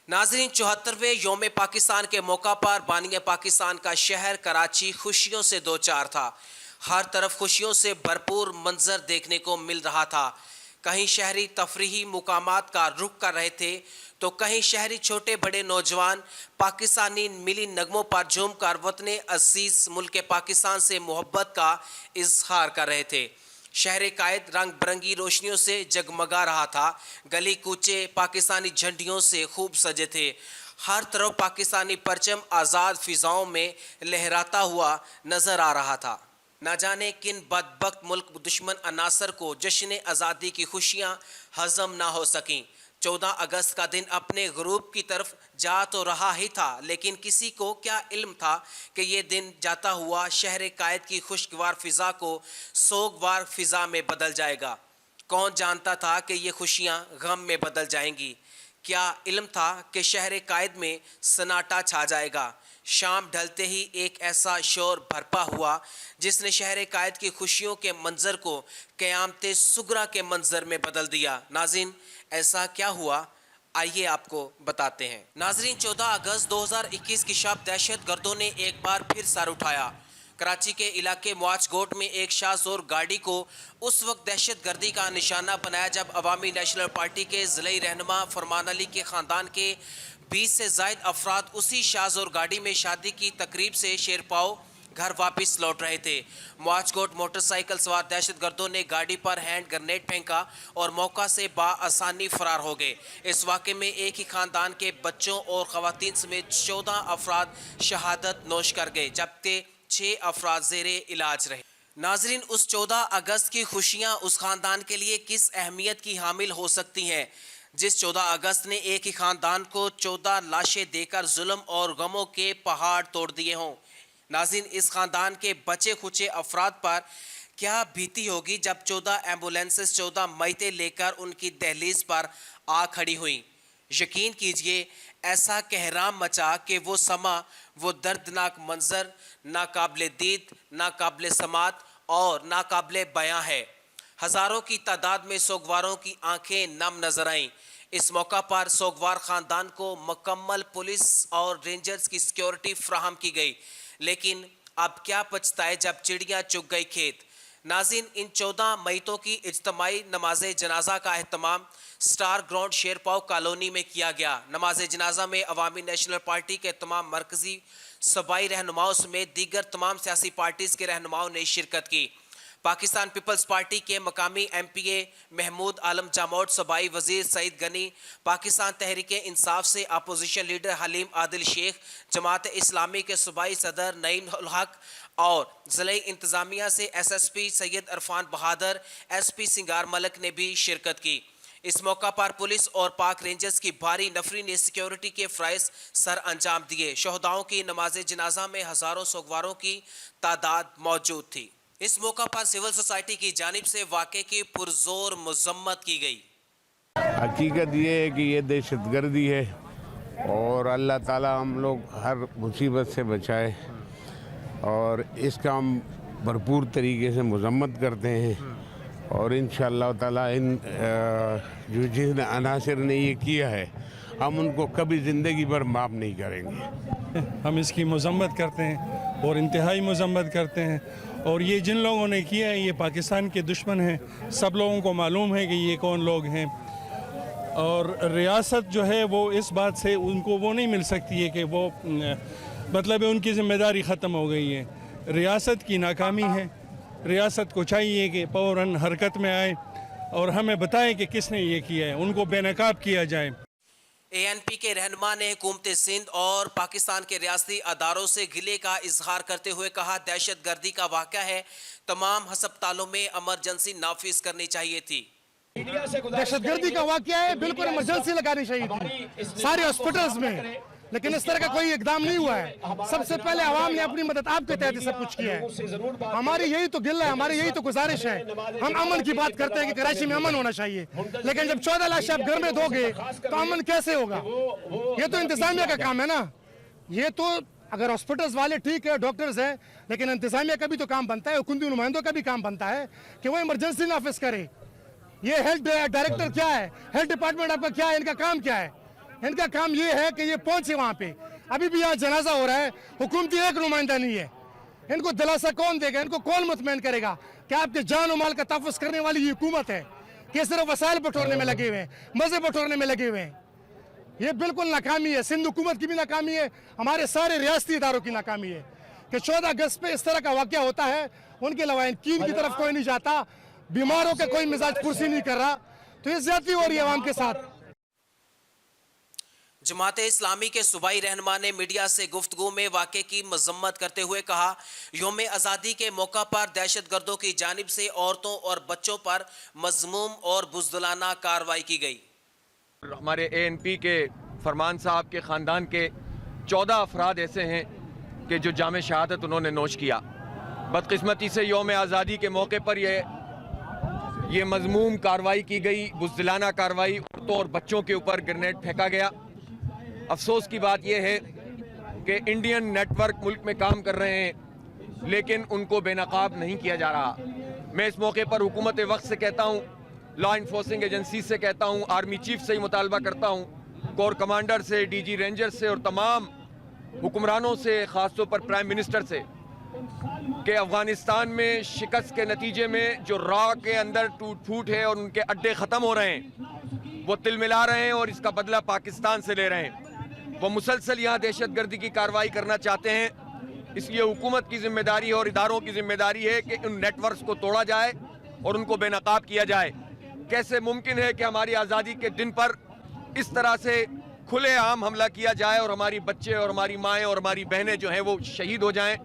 नाजरीन 74वें योम पाकिस्तान के मौका पर बानिया पाकिस्तान का शहर कराची खुशियों से दो चार था। हर तरफ खुशियों से भरपूर मंजर देखने को मिल रहा था। कहीं शहरी तफरीही मुकामात का रुख कर रहे थे तो कहीं शहरी छोटे बड़े नौजवान पाकिस्तानी मिली नगमों पर झूम कर वतन अजीज मुल्क पाकिस्तान से मोहब्बत का इजहार कर रहे थे। शहर कायद रंग बिरंगी रोशनियों से जगमगा रहा था। गली कूचे पाकिस्तानी झंडियों से खूब सजे थे। हर तरफ पाकिस्तानी परचम आज़ाद फिजाओं में लहराता हुआ नजर आ रहा था। न जाने किन बदबख्त मुल्क दुश्मन अनासर को जश्न आज़ादी की खुशियां हजम ना हो सकीं। 14 अगस्त का दिन अपने गुरूब की तरफ जा तो रहा ही था, लेकिन किसी को क्या इल्म था कि ये दिन जाता हुआ शहर कायद की खुशगवार फिजा को सोगवार फिजा में बदल जाएगा। कौन जानता था कि ये खुशियां गम में बदल जाएंगी। क्या इल्म था कि शहर कायद में सन्नाटा छा जाएगा। शाम ढलते ही एक ऐसा शोर बरपा हुआ जिसने शहर कायद की खुशियों के मंजर को क़यामत सुगरा के मंजर में बदल दिया। नाज़रीन, ऐसा क्या हुआ, आइए आपको बताते हैं। नाज़रीन, 14 अगस्त 2021 की शब दहशत गर्दों ने एक बार फिर सर उठाया। कराची के इलाके मुआजगोट में एक शाहजोर गाड़ी को उस वक्त दहशत गर्दी का निशाना बनाया जब अवामी नेशनल पार्टी के ज़िले रहनुमा फरमान अली के ख़ानदान के 20 से ज़ायद अफराद उसी शाहजोर गाड़ी में शादी की तकरीब से शेरपाओ घर वापस लौट रहे थे। मुआजगोट मोटरसाइकिल सवार दहशत गर्दों ने गाड़ी पर हैंड ग्रेनेड फेंका और मौका से बाआसानी फरार हो गए। इस वाक़े में एक ही ख़ानदान के बच्चों और ख़वातीन समेत 14 अफराद शहादत नोश कर गए, जबकि 6 अफराद ज़ेरे इलाज रहे। नाजरीन, उस 14 अगस्त की खुशियाँ उस ख़ानदान के लिए किस अहमियत की हामिल हो सकती हैं जिस 14 अगस्त ने एक ही ख़ानदान को 14 लाशें देकर जुल्म और गमों के पहाड़ तोड़ दिए हों। नाज़रीन, इस ख़ानदान के बचे खुचे अफराद पर क्या बीती होगी जब 14 एम्बुलेंसेस 14 मैतें लेकर उनकी दहलीज पर आ खड़ी हुई। यकीन कीजिए, ऐसा कहराम मचा कि वो समा, वो दर्दनाक मंजर नाकाबिले दीद, नाकाबिले समात और नाकाबिले बयां है। हज़ारों की तादाद में सोगवारों की आंखें नम नजर आईं। इस मौका पर सोगवार ख़ानदान को मुकम्मल पुलिस और रेंजर्स की सिक्योरिटी फ्राहम की गई, लेकिन अब क्या पछताए जब चिड़िया चुग गई खेत। नाज़रीन, इन 14 मैतों की इज्तमाई नमाज जनाजा का अहतमाम स्टार ग्राउंड शेरपाओ कॉलोनी में किया गया। नमाज जनाजा में अवामी नेशनल पार्टी के तमाम मरकजी सूबाई रहनुमाओं समेत दीगर तमाम सियासी पार्टीज़ के रहनुमाओं ने शिरकत की। पाकिस्तान पीपल्स पार्टी के मकामी MPA महमूद आलम जामोद, सूबाई वजीर सईद गनी, पाकिस्तान तहरीक इंसाफ से अपोजिशन लीडर हलीम आदिल शेख, जमात इस्लामी के सूबाई सदर नईम उल हक और ज़िले इंतज़ामिया से SSP सैयद इरफान बहादुर, SP सिंगार मलक ने भी शिरकत की। इस मौका पर पुलिस और पाक रेंजर्स की भारी नफरी ने सिक्योरिटी के फ़राइज़ सर अंजाम दिए। शहदाओं की नमाज जनाजा में हज़ारों सोगवारों की तादाद मौजूद थी। इस मौका पर सिविल सोसाइटी की जानिब से वाक़े की पुरजोर मज़म्मत की गई। हकीकत ये है कि ये दहशतगर्दी है और अल्लाह ताला हम लोग हर मुसीबत से बचाए और इसका हम भरपूर तरीके से मज़म्मत करते हैं और इंशाअल्लाह ताला इन जो जिन अनासिर ने ये किया है हम उनको कभी ज़िंदगी भर माफ़ नहीं करेंगे। हम इसकी मज़म्मत करते हैं और इंतहाई मज़म्मत करते हैं और ये जिन लोगों ने किया है ये पाकिस्तान के दुश्मन हैं। सब लोगों को मालूम है कि ये कौन लोग हैं और रियासत जो है वो इस बात से उनको वो नहीं मिल सकती है कि वो मतलब है उनकी ज़िम्मेदारी ख़त्म हो गई है। रियासत की नाकामी है। रियासत को चाहिए कि फ़ौरन हरकत में आए और हमें बताएं कि किसने ये किया है, उनको बेनकाब किया जाए। ANP के रहनुमा ने हुकूमत सिंध और पाकिस्तान के रियासती अदारों से गिले का इजहार करते हुए कहा, दहशत गर्दी का वाक़या है, तमाम हस्पतालों में इमरजेंसी नाफिज करनी चाहिए थी। दहशत गर्दी का वाक़या है, बिल्कुल इमरजेंसी लगानी चाहिए थी सारे हॉस्पिटल्स में, लेकिन इस तरह का कोई इकदाम नहीं हुआ है। सबसे पहले आवाम ने अपनी मदद आपके तहत सब कुछ किया है। हमारी यही तो गिल्ला है, हमारी यही तो गुजारिश है। हम अमन की बात करते हैं कि कराची में अमन होना चाहिए, लेकिन जब 14 लाश आप घर में दोगे तो अमन कैसे होगा? ये तो इंतजामिया का काम है ना। ये तो अगर हॉस्पिटल्स वाले ठीक है, डॉक्टर्स हैं, लेकिन इंतजामिया का भी तो काम बनता है, हुकूमती नुमाइंदों का भी काम बनता है कि वो इमरजेंसी नाफिज करे। ये हेल्थ डायरेक्टर क्या है, हेल्थ डिपार्टमेंट आपका क्या है, इनका काम क्या है? इनका काम ये है कि ये पहुंचे वहां पे। अभी भी यहाँ जनाजा हो रहा है, हुकूमती एक नुमाइंदा नहीं है। इनको दिलासा कौन देगा, इनको कौन मुतमईन करेगा कि आपके जान और माल का तहफ़्फ़ुज़ करने वाली ये हुकूमत है कि सिर्फ वसाइल बटोरने में लगे हुए हैं, मज़े बटोरने में लगे हुए हैं। ये बिल्कुल नाकामी है, सिंध हुकूमत की भी नाकामी है, हमारे सारे रियासती इदारों की नाकामी है कि 14 अगस्त पे इस तरह का वाक़या होता है, उनके लवाइकीन की तरफ कोई नहीं जाता, बीमारों के कोई मिजाज कुर्सी नहीं कर रहा, तो ये ज़्यादती हो रही है अवाम के साथ। जमात इस्लामी के सूबाई रहनुमा ने मीडिया से गुफ्तगू में वाक़े की मजम्मत करते हुए कहा, यौम आज़ादी के मौका पर दहशत गर्दों की जानिब से औरतों और बच्चों पर मज़मूम और बुज़दिलाना कार्रवाई की गई। हमारे ANP के फरमान साहब के ख़ानदान के 14 अफराद ऐसे हैं कि जो जाम शहादत उन्होंने नोश किया। बदकिस्मती से यौम आज़ादी के मौके पर ये मज़मूम कार्रवाई की गई, बुज़दिलाना कार्रवाई, औरतों और बच्चों के ऊपर ग्रेनेड फेंका गया। अफसोस की बात यह है कि इंडियन नेटवर्क मुल्क में काम कर रहे हैं लेकिन उनको बेनकाब नहीं किया जा रहा। मैं इस मौके पर हुकूमत वक्त से कहता हूँ, लॉ इन्फोर्सिंग एजेंसी से कहता हूँ, आर्मी चीफ से ही मुतालबा करता हूँ, कोर कमांडर से, DG रेंजर से और तमाम हुक्मरानों से, ख़ासतौर पर प्राइम मिनिस्टर से, कि अफ़गानिस्तान में शिकस्त के नतीजे में जो रॉ के अंदर टूट फूट है और उनके अड्डे ख़त्म हो रहे हैं, वो तिल मिला रहे हैं और इसका बदला पाकिस्तान से ले रहे हैं। वो मुसलसल यहाँ दहशत गर्दी की कार्रवाई करना चाहते हैं। इसलिए हुकूमत की जिम्मेदारी और इदारों की जिम्मेदारी है कि उन नेटवर्क्स को तोड़ा जाए और उनको बेनकाब किया जाए। कैसे मुमकिन है कि हमारी आज़ादी के दिन पर इस तरह से खुलेआम हमला किया जाए और हमारी बच्चे और हमारी माएँ और हमारी बहनें जो हैं वो शहीद हो जाएँ।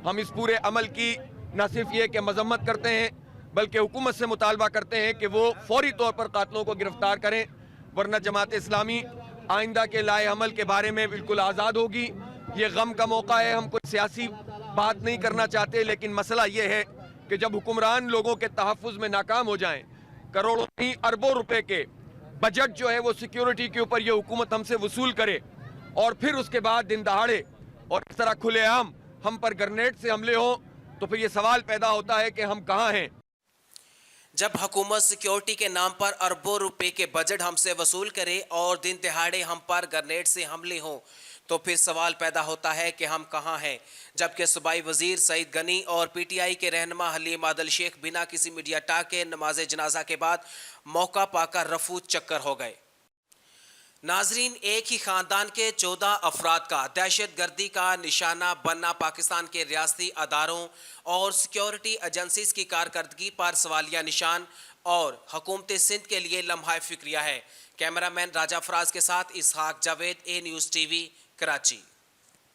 हम इस पूरे अमल की न सिर्फ ये कि मजम्मत करते हैं बल्कि हुकूमत से मुतालबा करते हैं कि वो फौरी तौर पर कातलों को गिरफ्तार करें, वरना जमात इस्लामी आइंदा के लाए अमल के बारे में बिल्कुल आज़ाद होगी। ये गम का मौका है, हम कोई सियासी बात नहीं करना चाहते, लेकिन मसला ये है कि जब हुक्मरान लोगों के तहफ़्फ़ुज़ में नाकाम हो जाएं, करोड़ों नहीं अरबों रुपए के बजट जो है वो सिक्योरिटी के ऊपर ये हुकूमत हमसे वसूल करे और फिर उसके बाद दिन दहाड़े और इस तरह खुलेआम हम पर ग्रेनेड से हमले हो, तो फिर ये सवाल पैदा होता है कि हम कहाँ हैं। जब हुकूमत सिक्योरिटी के नाम पर अरबों रुपए के बजट हमसे वसूल करे और दिन दिहाड़े हम पर ग्रेनेड से हमले हों, तो फिर सवाल पैदा होता है कि हम कहाँ हैं। जबकि सूबाई वजीर सईद गनी और PTI के रहनुमा हलीम आदिल शेख बिना किसी मीडिया टाक के नमाज जनाजा के बाद मौका पाकर रफू चक्कर हो गए। नाजरीन, एक ही ख़ानदान के 14 अफराद का दहशत गर्दी का निशाना बनना पाकिस्तान के रियासती अदारों और सिक्योरिटी एजेंसीज की कारकर्दगी पर सवालिया निशान और हुकूमत सिंध के लिए लम्हा फिक्रिया है। कैमरामैन राजा फराज के साथ इसहाक Javed, A News TV, Karachi.